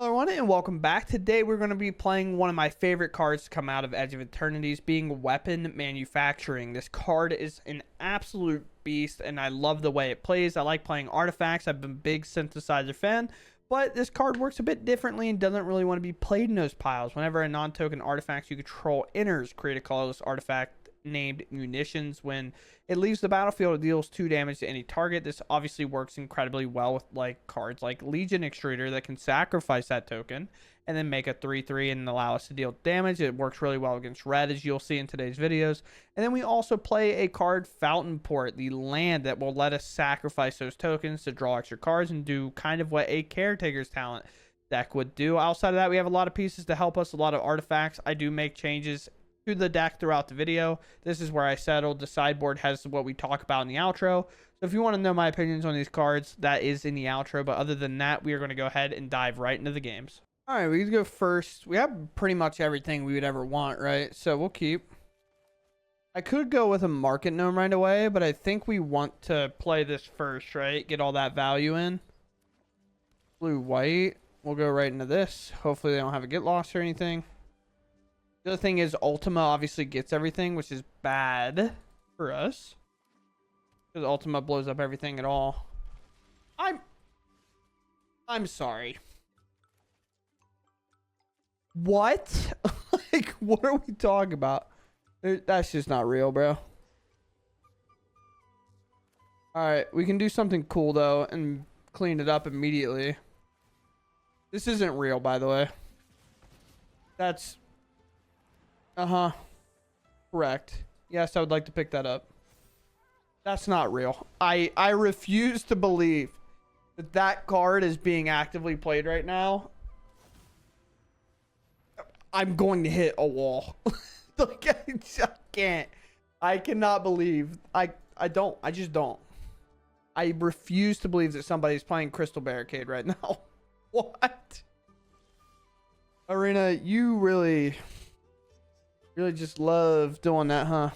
Hello everyone and welcome back. Today we're going to be playing one of my favorite cards to come out of Edge of Eternities, being Weapon Manufacturing. This card is an absolute beast and I love the way it plays. I like playing artifacts. I've been a big synthesizer fan, but this card works a bit differently and doesn't really want to be played in those piles. Whenever a non-token artifact you control enters, create a colorless artifact named Munitions. When it leaves the battlefield, it deals 2 damage to any target. This obviously works incredibly well with like cards like Legion Extruder that can sacrifice that token and then make a 3/3 and allow us to deal damage. It works really well against red, as you'll see in today's videos. And then we also play a card, Fountain Port, the land that will let us sacrifice those tokens to draw extra cards and do kind of what a Caretaker's Talent deck would do. Outside of that, we have a lot of pieces to help us, a lot of artifacts. I do make changes to the deck throughout the video. This is where I settled. The sideboard has what we talk about in the outro. So if you want to know my opinions on these cards, that is in the outro. But other than that, we are going to go ahead and dive right into the games. All right, we can go first. We have pretty much everything we would ever want, right? So we'll keep. I could go with a Market Gnome right away, but I think we want to play this first, right? Get all that value in. Blue, white. We'll go right into this. Hopefully they don't have a get lost or anything. The other thing is Ultima obviously gets everything, which is bad for us, because Ultima blows up everything at all. I'm sorry. What? Like, what are we talking about? That's just not real, bro. Alright, we can do something cool, though, and clean it up immediately. This isn't real, by the way. That's... Correct. Yes, I would like to pick that up. That's not real. I refuse to believe that that card is being actively played right now. I'm going to hit a wall. Like, I just can't. I cannot believe. I just don't. I refuse to believe that somebody's playing Crystal Barricade right now. What? Arena, you really just love doing that, huh?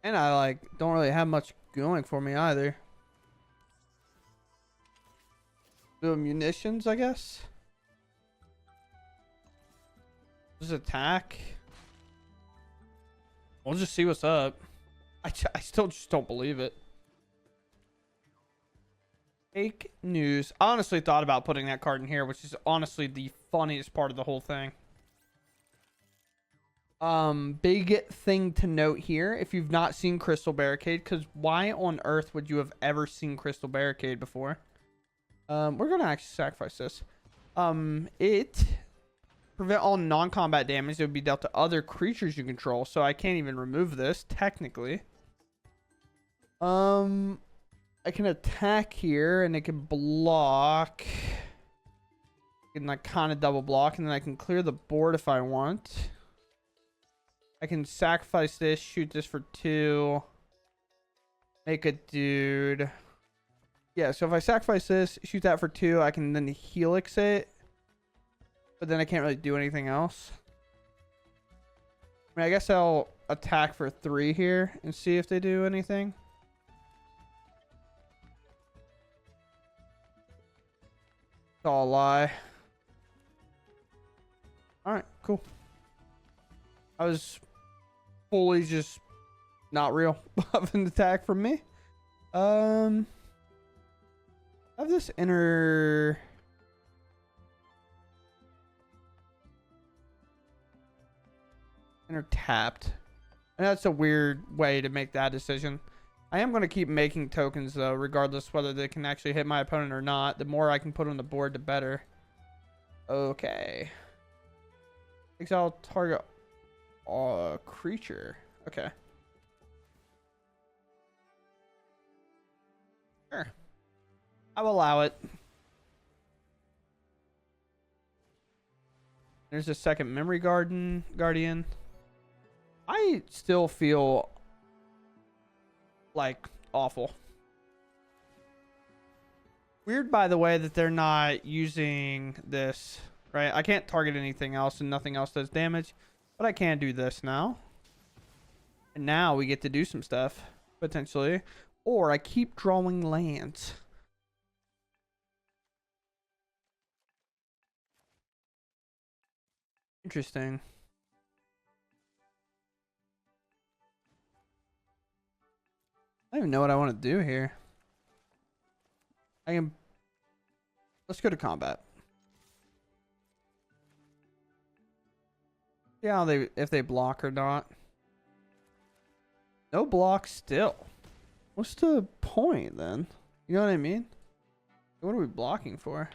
And I like don't really have much going for me either. Do munitions, I guess. Just attack. We'll just see what's up. I still just don't believe it. Fake news. I honestly thought about putting that card in here, which is honestly the funniest part of the whole thing. Big thing to note here, if you've not seen Crystal Barricade, because why on earth would you have ever seen Crystal Barricade before? We're gonna actually sacrifice this. It prevent all non-combat damage that would be dealt to other creatures you control, so I can't even remove this technically. I can attack here and it can block. I can like kind of double block, and then I can clear the board if I want. I can sacrifice this, shoot this for 2, make a dude. Yeah, so if I sacrifice this, shoot that for 2, I can then helix it, but then I can't really do anything else. I mean, I guess I'll attack for 3 here and see if they do anything. All a lie. All right, cool. I was fully just not real of an attack from me. I have this inner tapped, and that's a weird way to make that decision. I am going to keep making tokens, though, regardless whether they can actually hit my opponent or not. The more I can put on the board, the better. Okay. Exile target creature. Okay. Sure. I will allow it. There's a second Memory Guardian. I still feel like awful. Weird, by the way, that they're not using this, right? I can't target anything else and nothing else does damage, but I can do this now. And now we get to do some stuff, potentially. or I keep drawing lands. Interesting. I don't even know what I want to do here. Let's go to combat. See how if they block or not. No block still. What's the point then? You know what I mean? What are we blocking for?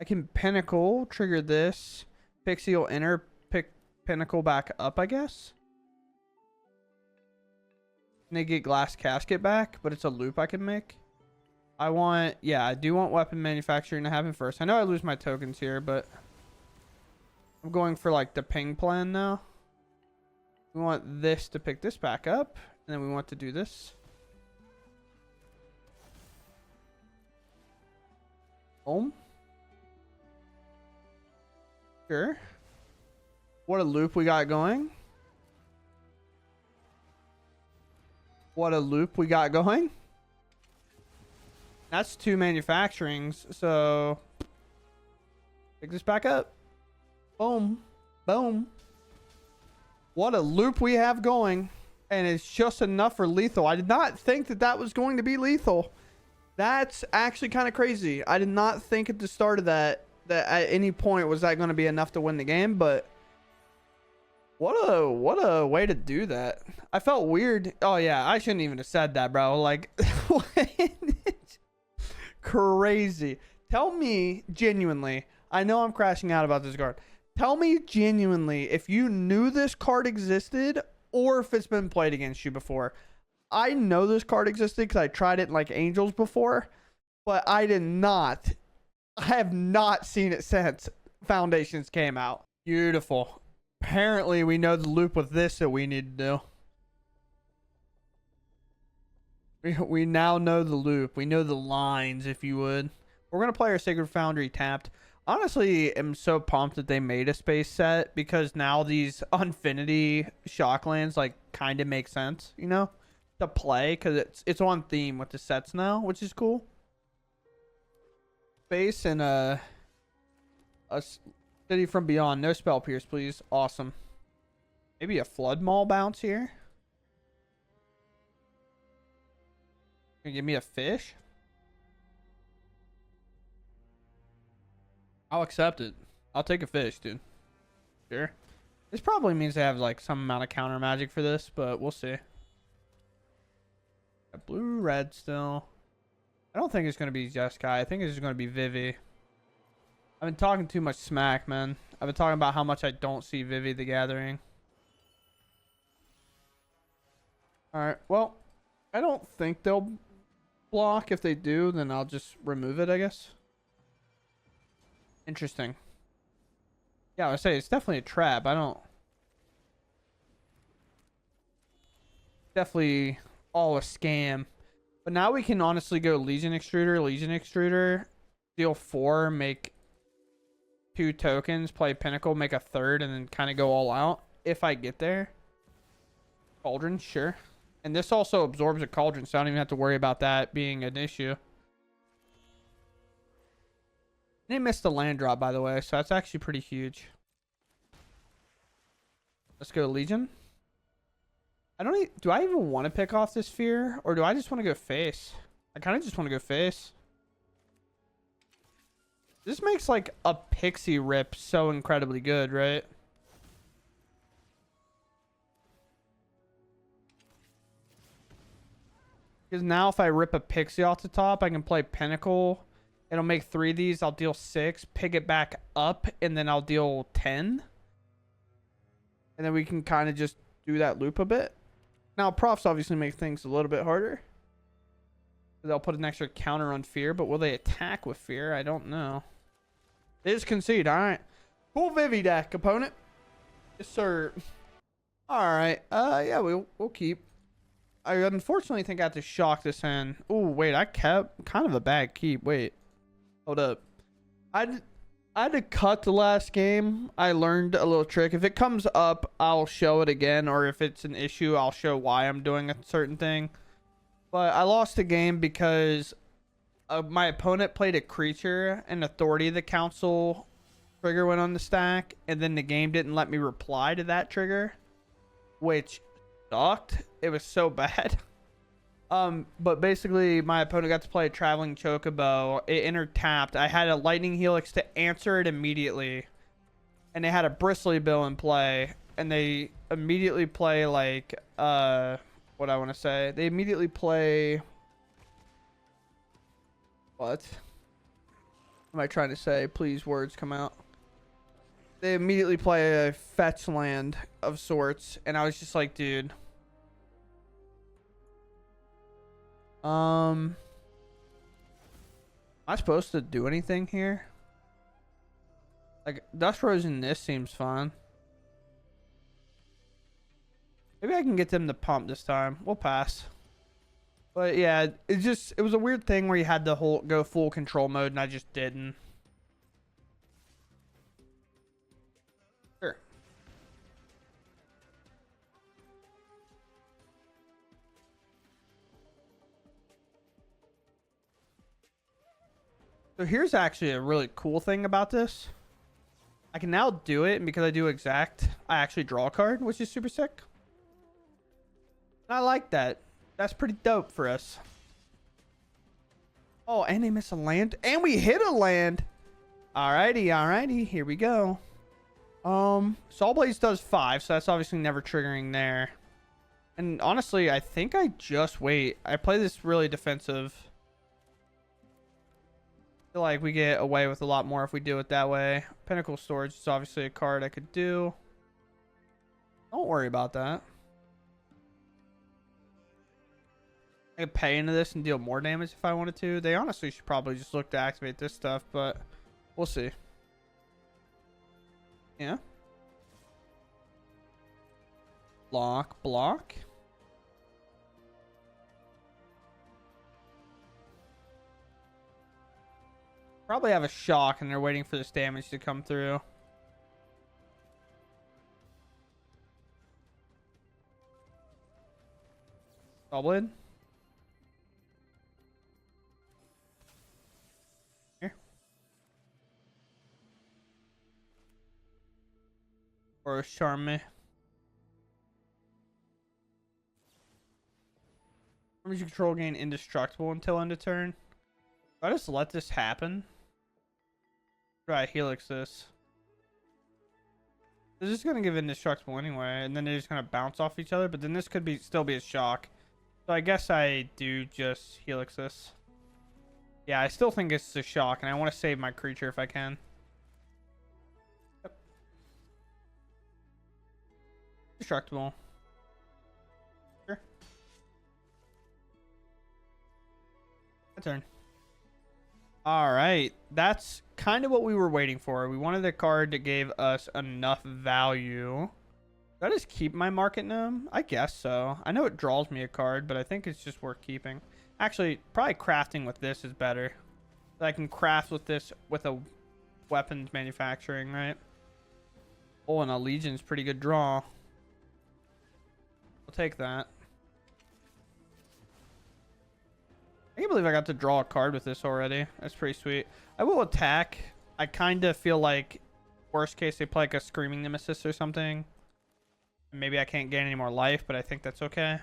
I can Pinnacle, trigger this. Pixie will enter, pick Pinnacle back up, I guess. And they get Glass Casket back, but it's a loop I can make. I do want weapon manufacturing to happen first. I know I lose my tokens here, but I'm going for like the ping plan now. We want this to pick this back up, and then we want to do this. Boom. Sure. What a loop we got going. What a loop we got going. That's 2 manufacturings, so pick this back up. Boom. Boom. What a loop we have going. And it's just enough for lethal. I did not think that that was going to be lethal. That's actually kind of crazy. I did not think at the start of that at any point was that going to be enough to win the game, but what a way to do that. I felt weird. Oh yeah, I shouldn't even have said that, bro. Like crazy. Tell me genuinely. I know I'm crashing out about this card. Tell me genuinely if you knew this card existed or if it's been played against you before. I know this card existed because I tried it in like Angels before, but I have not seen it since Foundations came out. Beautiful. Apparently we know the loop with this that we need to do. We now know the loop. We know the lines, if you would. We're going to play our Sacred Foundry tapped. Honestly, I'm so pumped that they made a space set because now these Infinity Shocklands like kind of make sense, you know, to play because it's on theme with the sets now, which is cool. Space and a City from Beyond. No Spell Pierce, please. Awesome. Maybe a Flood Maul bounce here. Can you give me a fish? I'll accept it. I'll take a fish, dude. Sure. This probably means they have like some amount of counter magic for this, but we'll see. Got blue, red still. I don't think it's going to be Jeskai. I think it's going to be Vivi. I've been talking too much smack, man. I've been talking about how much I don't see Vivi the Gathering. Alright, well, I don't think they'll block. If they do, then I'll just remove it, I guess. Interesting. Yeah, I would say it's definitely a trap. Definitely all a scam. But now we can honestly go Legion Extruder, deal 4, make 2 tokens, play Pinnacle, make a 3rd, and then kind of go all out if I get there. Cauldron, sure. And this also absorbs a Cauldron, so I don't even have to worry about that being an issue. They missed the land drop, by the way, so that's actually pretty huge. Let's go Legion. Do I even want to pick off this Fear, or do I just want to go face? I kind of just want to go face. This makes like a Pixie rip so incredibly good, right? Because now if I rip a Pixie off the top, I can play Pinnacle. It'll make 3 of these. I'll deal 6, pick it back up, and then I'll deal 10. And then we can kind of just do that loop a bit. Now, profs obviously make things a little bit harder. They'll put an extra counter on Fear, but will they attack with Fear? I don't know. It is concede. All right. Cool Vivi deck, opponent. Yes, sir. All right. Yeah, we'll keep. I unfortunately think I have to shock this in. Oh, wait. I kept kind of a bad keep. Wait. Hold up. I I had to cut the last game. I learned a little trick. If it comes up, I'll show it again, or if it's an issue, I'll show why I'm doing a certain thing. But I lost the game because my opponent played a creature, and Authority of the Council trigger went on the stack, and then the game didn't let me reply to that trigger, which sucked. It was so bad. But basically, my opponent got to play a Traveling Chocobo. It entered tapped. I had a Lightning Helix to answer it immediately. And they had a Bristly Bill in play. And they immediately play, like, what I want to say. They immediately play... What am I trying to say? Please, words come out. They immediately play a fetch land of sorts. And I was just like, dude... Am I supposed to do anything here? Like, Dust Rose in this seems fun. Maybe I can get them to pump this time. We'll pass. But yeah, it was a weird thing where you had to go full control mode, and I just didn't. Sure. So here's actually a really cool thing about this. I can now do it, and because I do exact, I actually draw a card, which is super sick. And I like that. That's pretty dope for us. Oh, and they miss a land. And we hit a land. Alrighty, alrighty. Here we go. Soul Blaze does 5, so that's obviously never triggering there. And honestly, I think I just wait. I play this really defensive. Feel like we get away with a lot more if we do it that way. Pinnacle Storage is obviously a card I could do. Don't worry about that. I could pay into this and deal more damage if I wanted to. They honestly should probably just look to activate this stuff, but we'll see. Yeah. Block. Probably have a shock and they're waiting for this damage to come through. Goblin. Here. Or Charme. You control gain indestructible until end of turn. Do I just let this happen? Try Helix this. This is gonna give indestructible anyway, and then they're just gonna bounce off each other. But then this could still be a shock. So I guess I do just Helix this. Yeah, I still think it's a shock, and I want to save my creature if I can. Yep. Indestructible. Sure. My turn. All right, that's kind of what we were waiting for. We wanted a card that gave us enough value. Do I just keep my Market Gnome? I guess so. I know it draws me a card, but I think it's just worth keeping. Actually, probably crafting with this is better. I can craft with this with a weapons manufacturing, right? Oh, and a Legion's pretty good draw. I'll take that. I can't believe I got to draw a card with this already. That's pretty sweet. I will attack. I kind of feel like, worst case, they play like a Screaming Nemesis or something. Maybe I can't gain any more life, but I think that's okay.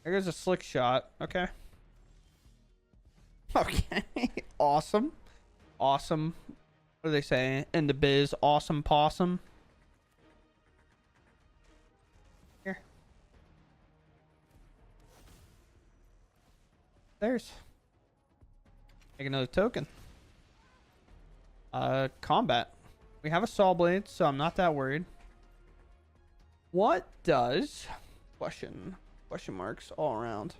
There's a Slick Shot. Okay. Okay. Awesome. Awesome. What do they say in the biz? Awesome possum. Here. There's. Make another token. Combat. We have a Saw Blade, so I'm not that worried. What does... Question marks all around.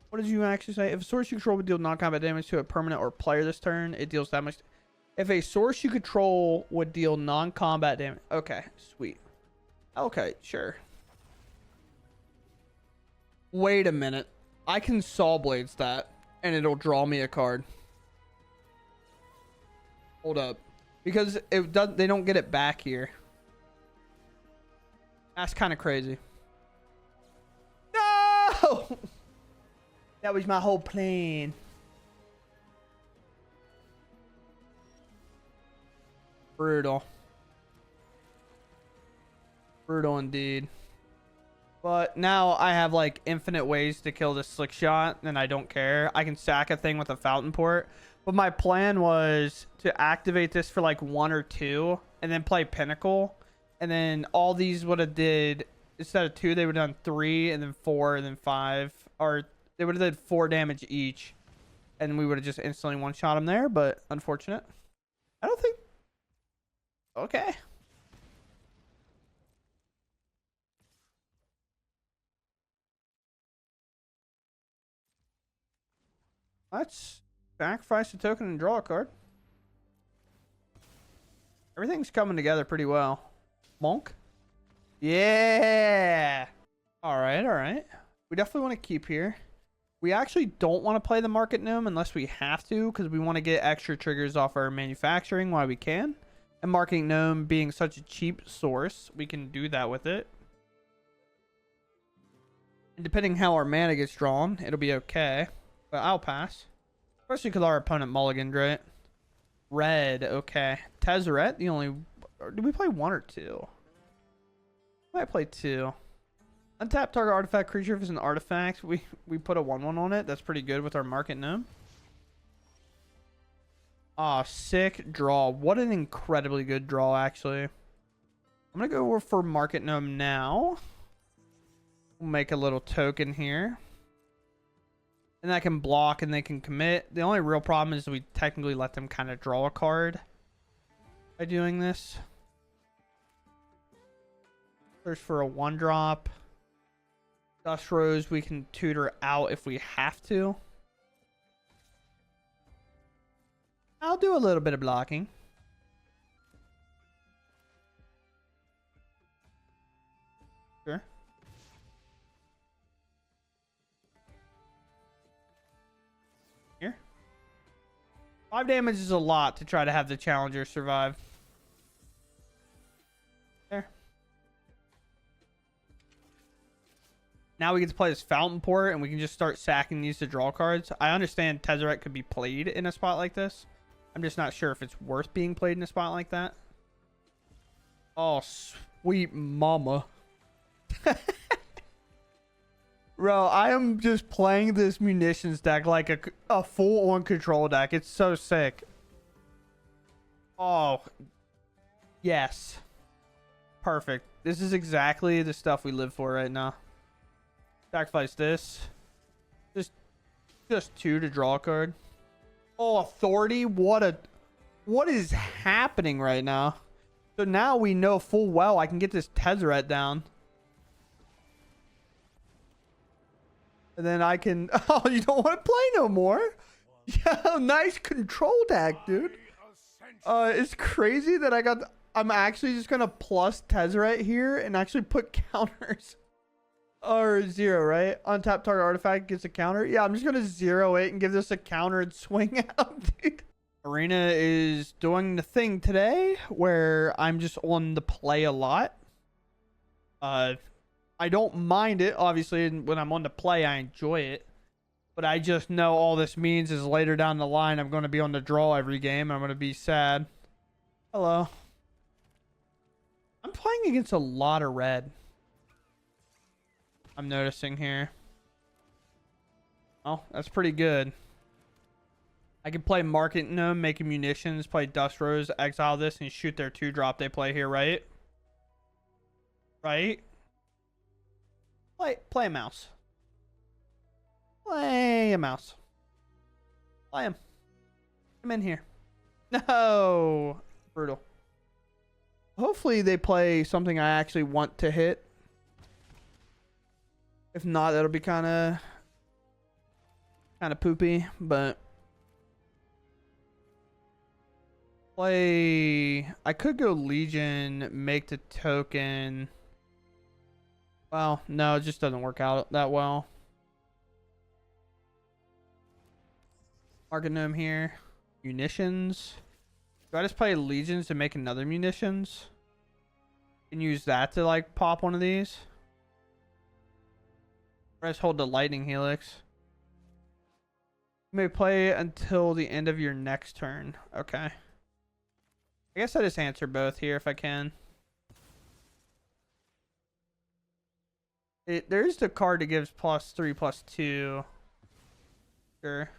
What did you actually say? If a source you control would deal non-combat damage to a permanent or player this turn, it deals that much. If a source you control would deal non-combat damage. Okay, sweet. Okay, sure. Wait a minute. I can Saw Blades that, and it'll draw me a card. Hold up. Because it does, they don't get it back here. That's kind of crazy. No! That was my whole plan. Brutal. Brutal indeed. But now I have like infinite ways to kill this slick shot, and I don't care. I can sack a thing with a fountain port. But my plan was to activate this for like 1 or 2 and then play Pinnacle. And then all these would have did, instead of 2, they would have done 3 and then 4 and then 5. Or they would have did 4 damage each. And we would have just instantly one-shot them there, but unfortunate. I don't think... Okay. Let's sacrifice a token and draw a card. Everything's coming together pretty well. Monk. Yeah. All right, all right. We definitely want to keep here. We actually don't want to play the Market Gnome unless we have to, because we want to get extra triggers off our manufacturing while we can. And Market Gnome being such a cheap source, we can do that with it. And depending how our mana gets drawn, it'll be okay. But I'll pass. Especially because our opponent mulliganed, right? Red, okay. Tezzeret, the only... Did we play 1 or 2? We might play 2. Untap target artifact creature. If it's an artifact, we put a 1/1 on it. That's pretty good with our Market Gnome. Ah, sick draw. What an incredibly good draw, actually. I'm going to go for Market Gnome now. We'll make a little token here. And that can block and they can commit. The only real problem is we technically let them kind of draw a card by doing this. Search for a 1-drop. Dust Rose we can tutor out if we have to. I'll do a little bit of blocking. Sure. Here. 5 damage is a lot to try to have the challenger survive. There. Now we get to play this Fountain Port, and we can just start sacking these to draw cards. I understand Tezzeret could be played in a spot like this. I'm just not sure if it's worth being played in a spot like that. Oh, sweet mama. Bro, I am just playing this munitions deck like a full-on control deck. It's so sick. Oh, yes. Perfect. This is exactly the stuff we live for right now. Sacrifice this. Just 2 to draw a card. Oh, Authority. What is happening right now? So now we know full well I can get this Tezzeret down. And then I can... Oh, you don't want to play no more? Yeah, nice control deck, dude. It's crazy that I'm actually just going to plus Tezzeret here and actually put counters. Or 0, right? Untap target artifact gets a counter. Yeah, I'm just going to 0 it and give this a counter and swing out, dude. Arena is doing the thing today where I'm just on the play a lot. I don't mind it, obviously, and when I'm on the play, I enjoy it. But I just know all this means is later down the line, I'm going to be on the draw every game. I'm going to be sad. Hello. I'm playing against a lot of red. I'm noticing here. Oh, that's pretty good. I can play Market Gnome, make munitions, play Dust Rose, exile this, and shoot their 2-drop they play here, right? Right? Play a mouse. Play a mouse. Play him. Come in here. No. Brutal. Hopefully they play something I actually want to hit. If not, that'll be kind of poopy, but play. I could go Legion, make the token. Well, no, it just doesn't work out that well. Market Gnome here. Munitions. Do I just play Legions to make another munitions? And use that to like pop one of these? Or just hold the lightning helix? You may play until the end of your next turn. Okay. I guess I just answer both here if I can. There is the card that gives +3/+2. Sure.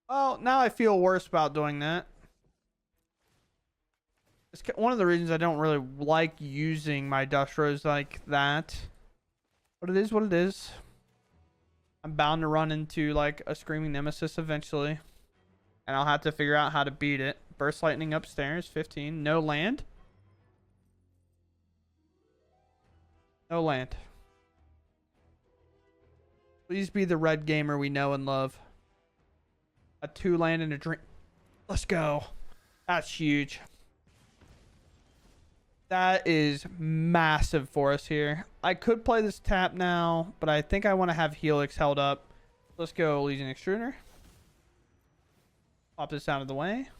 Well, now I feel worse about doing that. It's one of the reasons I don't really like using my Dust Rose like that. But it is what it is. I'm bound to run into like a Screaming Nemesis eventually. And I'll have to figure out how to beat it. Burst Lightning upstairs, 15. No land. No land. Please be the red gamer we know and love. A 2-land and a drink. Let's go. That's huge. That is massive for us here. I could play this tap now, but I think I want to have Helix held up. Let's go Legion Extruder. Pop this out of the way.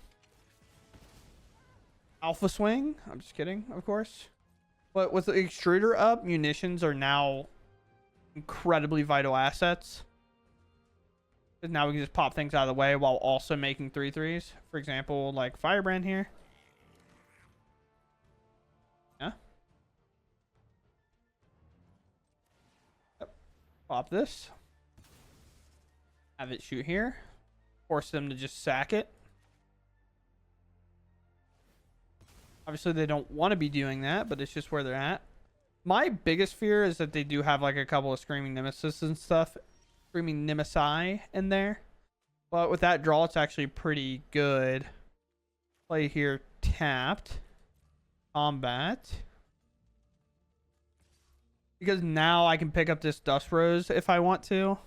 Alpha Swing. I'm just kidding, of course. But with the Extruder up, munitions are now incredibly vital assets. Because now we can just pop things out of the way while also making 3/3s. For example, like Firebrand here. Yeah. Yep. Pop this. Have it shoot here. Force them to just sack it. Obviously, they don't want to be doing that, but it's just where they're at. My biggest fear is that they do have like a couple of Screaming Nemesis and stuff. Screaming Nemesi in there. But with that draw, it's actually pretty good. Play here tapped. Combat. Because now I can pick up this Dust Rose if I want to.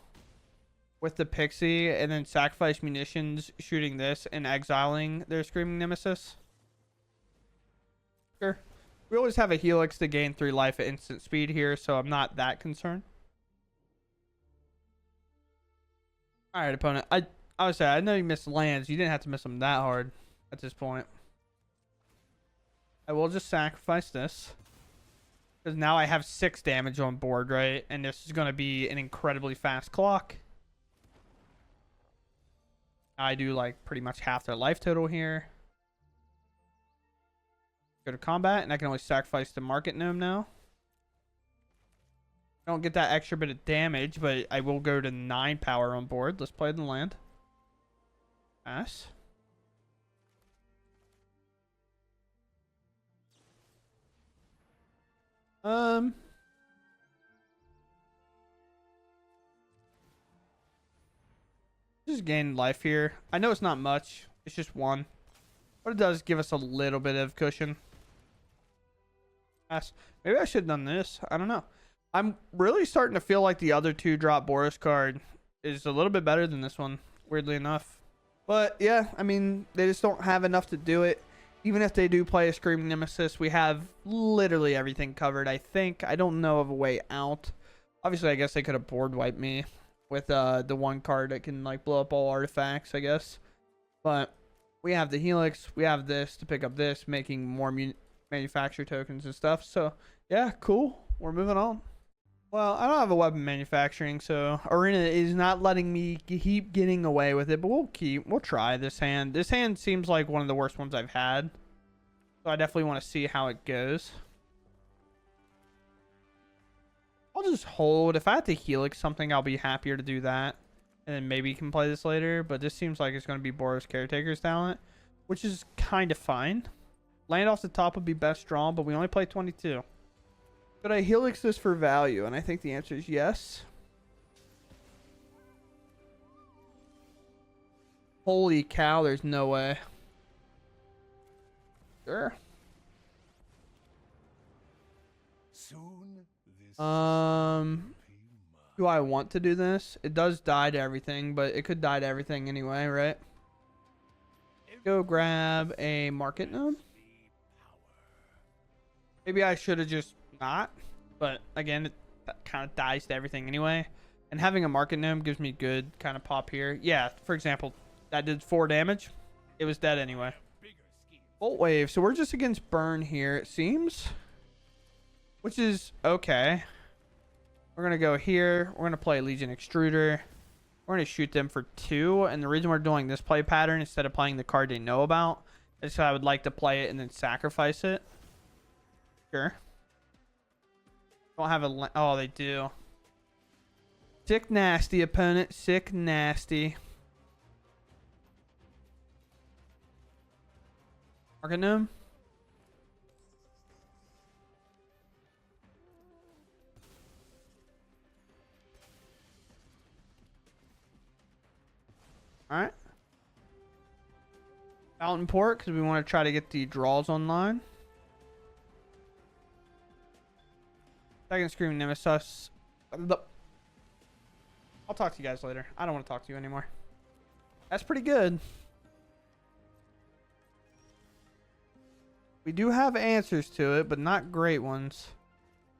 With the Pixie. And then sacrifice munitions shooting this and exiling their Screaming Nemesis. Sure. We always have a Helix to gain 3 life at instant speed here, so I'm not that concerned. Alright, opponent. I would say, I know you missed lands. You didn't have to miss them that hard at this point. I will just sacrifice this. Because now I have 6 damage on board, right? And this is going to be an incredibly fast clock. I do like pretty much half their life total here. Go to combat, and I can only sacrifice the Market Gnome now. I don't get that extra bit of damage, but I will go to 9 power on board. Let's play the land. Pass. Just gain life here. I know it's not much. It's just 1. But it does give us a little bit of cushion. Pass. Maybe I should have done this. I don't know. I'm really starting to feel like the other 2-drop Boros card is a little bit better than this one, weirdly enough. But yeah, I mean, they just don't have enough to do it. Even if they do play a Screaming Nemesis, we have literally everything covered, I think. I don't know of a way out. Obviously, I guess they could have board wiped me with the 1 card that can like blow up all artifacts, I guess. But we have the Helix. We have this to pick up this, making more manufacture tokens and stuff. So yeah, cool. We're moving on. Well, I don't have a weapon manufacturing, so Arena is not letting me keep getting away with it, but we'll try this hand. This hand seems like one of the worst ones I've had. So I definitely want to see how it goes. I'll just hold. If I have to Helix something, I'll be happier to do that. And then maybe you can play this later, but this seems like it's going to be Boros Caretaker's talent, which is kind of fine. Land off the top would be best drawn, but we only play 22. Could I Helix this for value? And I think the answer is yes. Holy cow, there's no way. Sure. Soon this do I want to do this? It does die to everything, but it could die to everything anyway, right? Go grab a Market Gnome. Maybe I should have just not, but again, it kind of dies to everything anyway. And having a Market Gnome gives me good kind of pop here. Yeah, for example, that did 4 damage. It was dead anyway. Bolt wave. So we're just against burn here, it seems. Which is okay. We're going to go here. We're going to play Legion Extruder. We're going to shoot them for 2. And the reason we're doing this play pattern instead of playing the card they know about is I would like to play it and then sacrifice it. Sure. Don't have a... Oh, they do. Sick nasty, opponent. Sick nasty. Arcanum. Alright. Fountain Port, because we want to try to get the draws online. Second Screaming Nemesis. I'll talk to you guys later. I don't want to talk to you anymore. That's pretty good. We do have answers to it, but not great ones.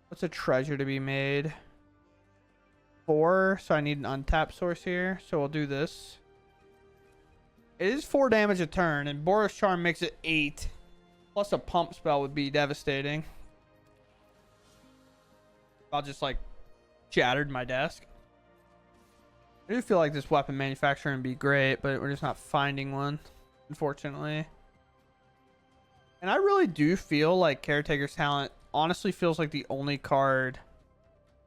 What's a treasure to be made? 4, so I need an untapped source here. So we'll do this. It is 4 damage a turn, and Boros Charm makes it 8. Plus a pump spell would be devastating. I'll just like shattered my desk. I do feel like this weapon manufacturing would be great, but we're just not finding one, unfortunately. And I really do feel like Caretaker's Talent honestly feels like the only card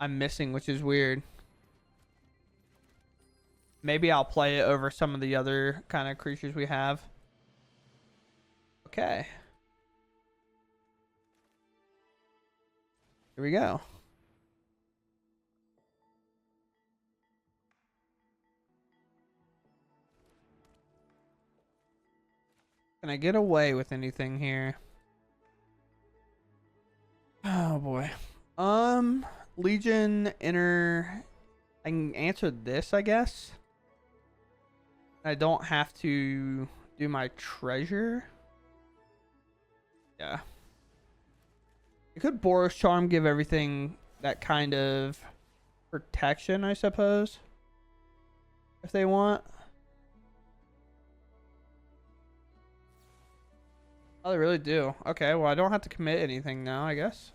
I'm missing, which is weird. Maybe I'll play it over some of the other kind of creatures we have. Okay. Here we go. Can I get away with anything here? Oh boy. Legion Inner. I can answer this, I guess. I don't have to do my treasure. Yeah. It could Boros Charm give everything that kind of protection, I suppose. If they want. Oh, they really do. Okay, well, I don't have to commit anything now, I guess.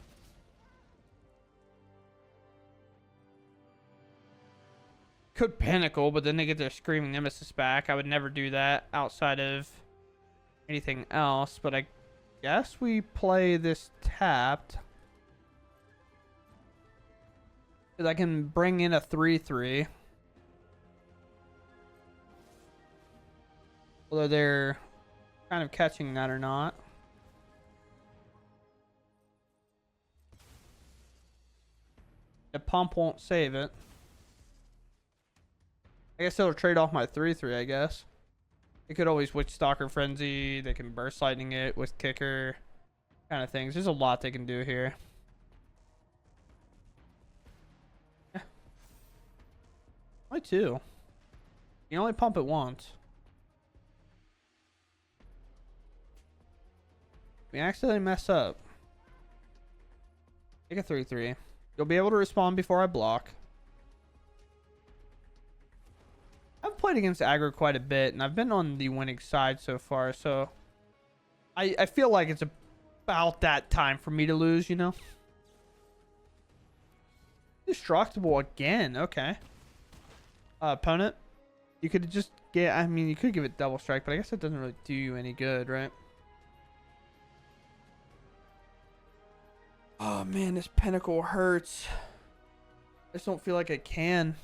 Could Pinnacle, but then they get their Screaming Nemesis back. I would never do that outside of anything else, but I guess we play this tapped. Because I can bring in a 3/3. Although they're kind of catching that or not. The pump won't save it. I guess it'll trade off my 3/3, I guess. It could always Witch Stalker Frenzy. They can Burst Lightning it with Kicker. Kind of things. There's a lot they can do here. Yeah. Only 2. You can only pump it once. We accidentally mess up. Take a 3/3. You'll be able to respond before I block. I've played against aggro quite a bit, and I've been on the winning side so far, so I feel like it's about that time for me to lose, you know? Destructible again, okay. Opponent, you could just get, I mean, you could give it double strike, but I guess it doesn't really do you any good, right? Oh man, this Pinnacle hurts. I just don't feel like I can.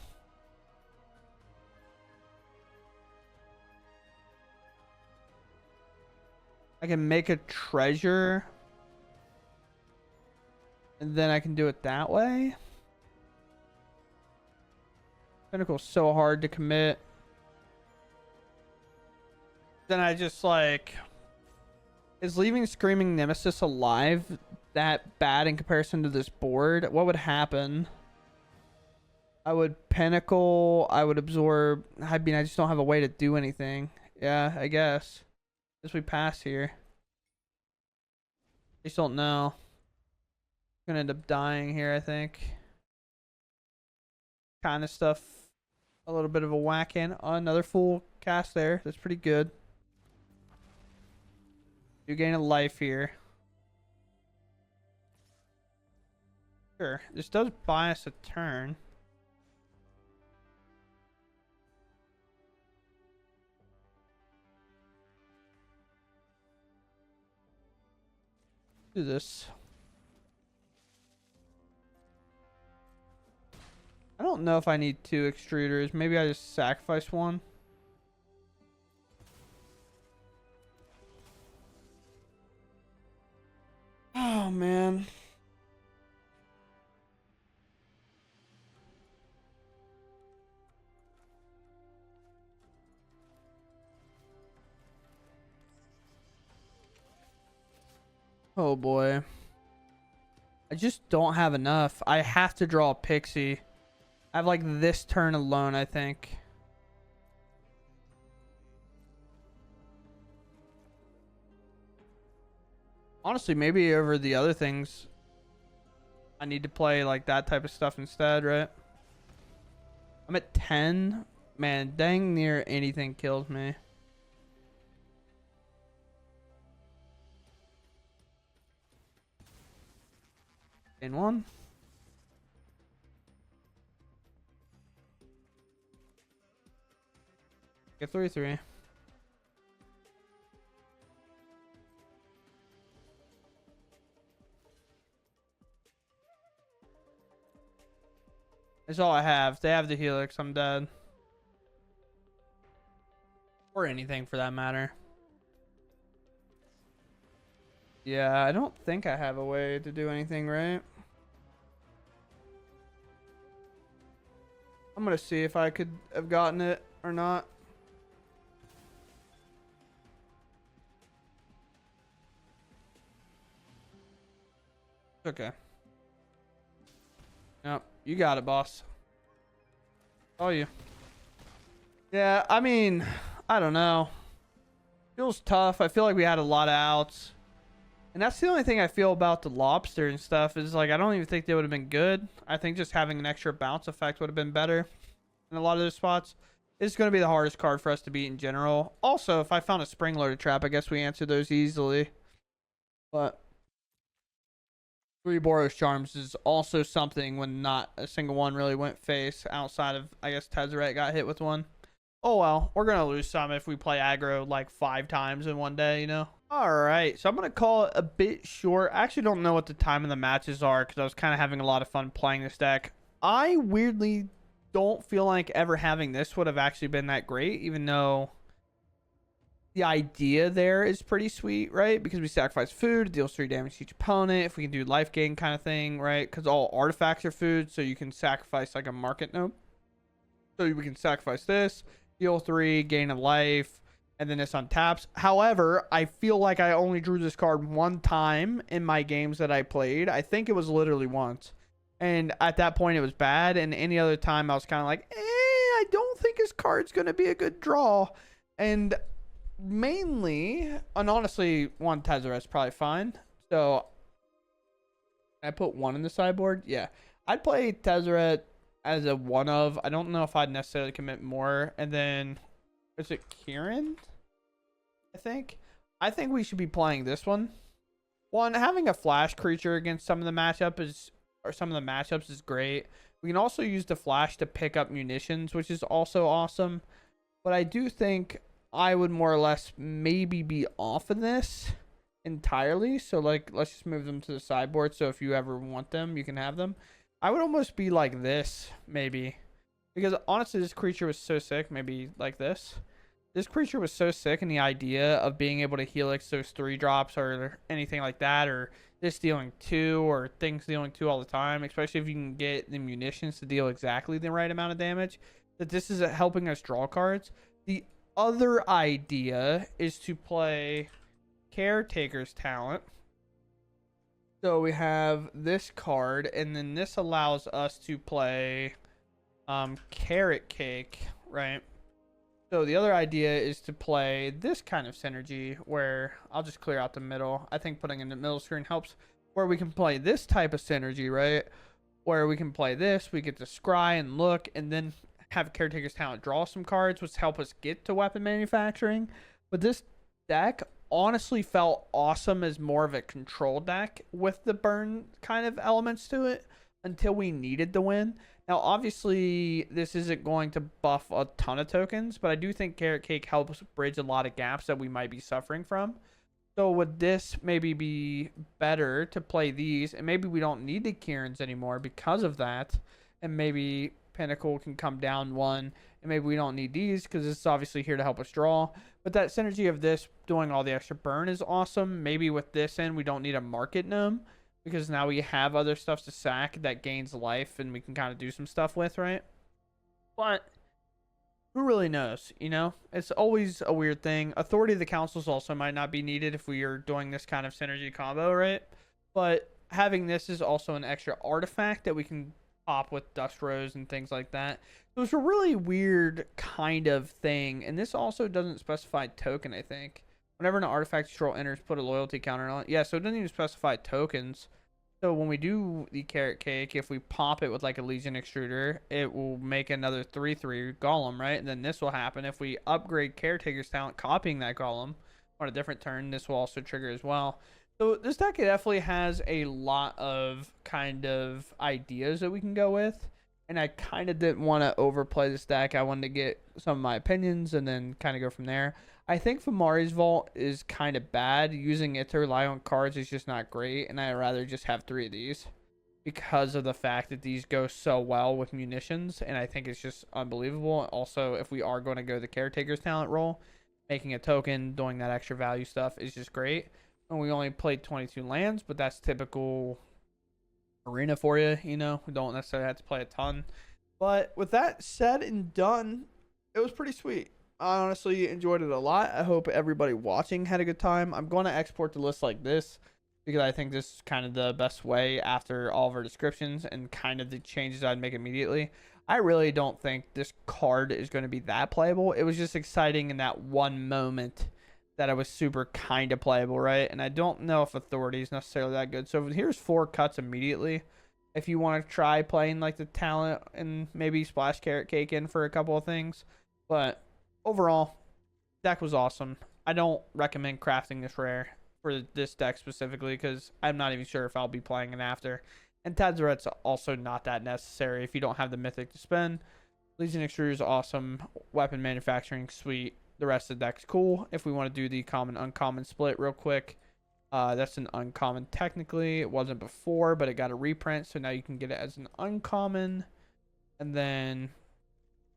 I can make a treasure. And then I can do it that way. Pinnacle's so hard to commit. Then I just like... Is leaving Screaming Nemesis alive that bad in comparison to this board? What would happen? I would Pinnacle. I would absorb. I mean, I just don't have a way to do anything. Yeah, I guess. Guess we pass here. I just don't know. I'm gonna end up dying here, I think. Kind of stuff. A little bit of a whack in. Oh, another full cast there. That's pretty good. You gain a life here. Sure. This does buy us a turn. Do this. I don't know if I need 2 extruders. Maybe I just sacrifice one. Oh, man. Oh, boy. I just don't have enough. I have to draw a pixie. I have like this turn alone, I think. Honestly, maybe over the other things, I need to play like that type of stuff instead, right? I'm at 10. Man, dang near anything kills me. In one. Get 3-3. That's all I have. They have the Helix. I'm dead. Or anything for that matter. Yeah, I don't think I have a way to do anything, right? I'm gonna see if I could have gotten it or not. Okay. Yep, you got it, boss. Oh, you. Yeah, I mean, I don't know. Feels tough. I feel like we had a lot of outs. And that's the only thing I feel about the lobster and stuff is like, I don't even think they would have been good. I think just having an extra bounce effect would have been better in a lot of those spots. It's going to be the hardest card for us to beat in general. Also, if I found a spring loaded trap, I guess we answered those easily. But 3 Boros Charms is also something when not a single one really went face outside of, I guess, Tezzeret got hit with one. Oh well, we're going to lose some if we play aggro like 5 times in one day, you know? Alright, so I'm going to call it a bit short. I actually don't know what the time of the matches are because I was kind of having a lot of fun playing this deck. I weirdly don't feel like ever having this would have actually been that great, even though the idea there is pretty sweet, right? Because we sacrifice food, it deals 3 damage to each opponent. If we can do life gain kind of thing, right? Because all artifacts are food, so you can sacrifice like a market node. So we can sacrifice this, deal 3, gain a life, and then this untaps. However, I feel like I only drew this card 1 time in my games that I played. I think it was literally once. And at that point, it was bad. And any other time, I was kind of like, I don't think his card's going to be a good draw. And mainly, and honestly, 1 Tezzeret's probably fine. So, I put 1 in the sideboard. Yeah. I'd play Tezzeret as a 1 of. I don't know if I'd necessarily commit more. And then, is it Kieran? I think we should be playing this one. Having a flash creature against some of the matchups is great. We can also use the flash to pick up munitions, which is also awesome. But I do think I would more or less maybe be off of this entirely. So like, let's just move them to the sideboard. So if you ever want them, you can have them. I would almost be like this, maybe. Because honestly, this creature was so sick. Maybe like this. This creature was so sick, and the idea of being able to helix those 3 drops or anything like that, or this dealing 2, or things dealing 2 all the time, especially if you can get the munitions to deal exactly the right amount of damage, that this is helping us draw cards. The other idea is to play Caretaker's Talent. So we have this card, and then this allows us to play Carrot Cake, right? So the other idea is to play this kind of synergy where I'll just clear out the middle. I think putting in the middle screen helps, where we can play this type of synergy, right? Where we can play this, we get to scry and look, and then have Caretaker's Talent draw some cards, which help us get to weapon manufacturing. But this deck honestly felt awesome as more of a control deck with the burn kind of elements to it until we needed the win. Now, obviously, this isn't going to buff a ton of tokens, but I do think Carrot Cake helps bridge a lot of gaps that we might be suffering from. So would this maybe be better to play these, and maybe we don't need the Kiern's anymore because of that, and maybe Pinnacle can come down one, and maybe we don't need these because this is obviously here to help us draw. But that synergy of this doing all the extra burn is awesome. Maybe with this in, we don't need a Market Gnome because now we have other stuff to sack that gains life and we can kind of do some stuff with, right? But who really knows, you know? It's always a weird thing. Authority of the Councils also might not be needed if we are doing this kind of synergy combo, right? But having this is also an extra artifact that we can pop with Dust Rose and things like that. So it's a really weird kind of thing. And this also doesn't specify token, I think. Whenever an artifact control enters, put a loyalty counter on it. Yeah, so it doesn't even specify tokens. So when we do the Carrot Cake, if we pop it with like a Legion Extruder, it will make another 3/3 Golem, right? And then this will happen if we upgrade Caretaker's talent, copying that Golem on a different turn. This will also trigger as well. So this deck definitely has a lot of kind of ideas that we can go with. And I kind of didn't want to overplay this deck. I wanted to get some of my opinions and then kind of go from there. I think Famari's Vault is kind of bad. Using it to rely on cards is just not great. And I'd rather just have 3 of these because of the fact that these go so well with munitions. And I think it's just unbelievable. Also, if we are going to go the Caretaker's talent role, making a token, doing that extra value stuff is just great. And we only played 22 lands, but that's typical Arena for you, you know. We don't necessarily have to play a ton. But with that said and done, it was pretty sweet. I honestly enjoyed it a lot. I hope everybody watching had a good time. I'm going to export the list like this because I think this is kind of the best way after all of our descriptions and kind of the changes I'd make immediately. I really don't think this card is going to be that playable. It was just exciting in that one moment that it was super kind of playable, right? And I don't know if Authority is necessarily that good. So here's 4 cuts immediately. If you want to try playing like the talent and maybe splash Carrot Cake in for a couple of things. But overall, deck was awesome. I don't recommend crafting this rare for this deck specifically because I'm not even sure if I'll be playing it after. And Tadzeret's also not that necessary if you don't have the Mythic to spend. Legion Extruder is awesome. Weapon Manufacturing, sweet. The rest of the deck's cool. If we want to do the common uncommon split real quick, that's an uncommon technically. It wasn't before, but it got a reprint, so now you can get it as an uncommon. And then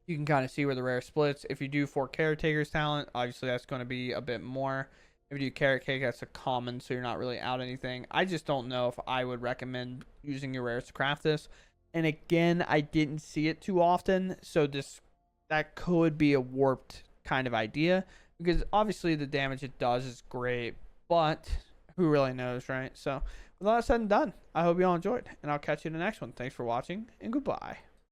you can kind of see where the rare splits. If you do 4 Caretaker's talent, obviously that's going to be a bit more. If you do Carrot Cake, that's a common, so you're not really out anything. I just don't know if I would recommend using your rares to craft this. And again, I didn't see it too often, so that could be a warped kind of idea because obviously the damage it does is great, but who really knows, right? So with all that said and done, I hope you all enjoyed, and I'll catch you in the next one. Thanks for watching, and goodbye.